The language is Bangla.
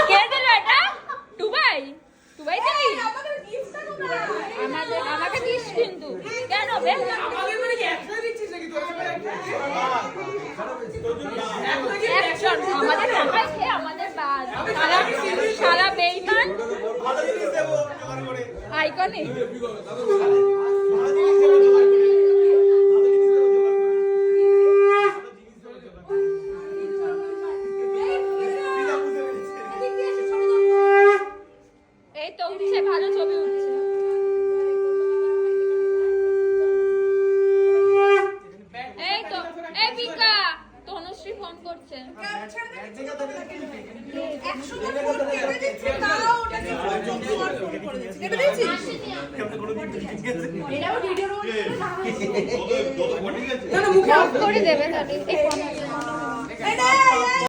কে দিল এটা? দুবাই থেকে আমাকে দিস কিন্তু কেন আমাদের টাকায় খেয়ে আমাদের সারা বেইমান আইকনিক। এই তো উঠছে, ভালো ছবি উঠছে। এই তো এই বিকা তনুশ্রী ফোন করছে। করে দেবে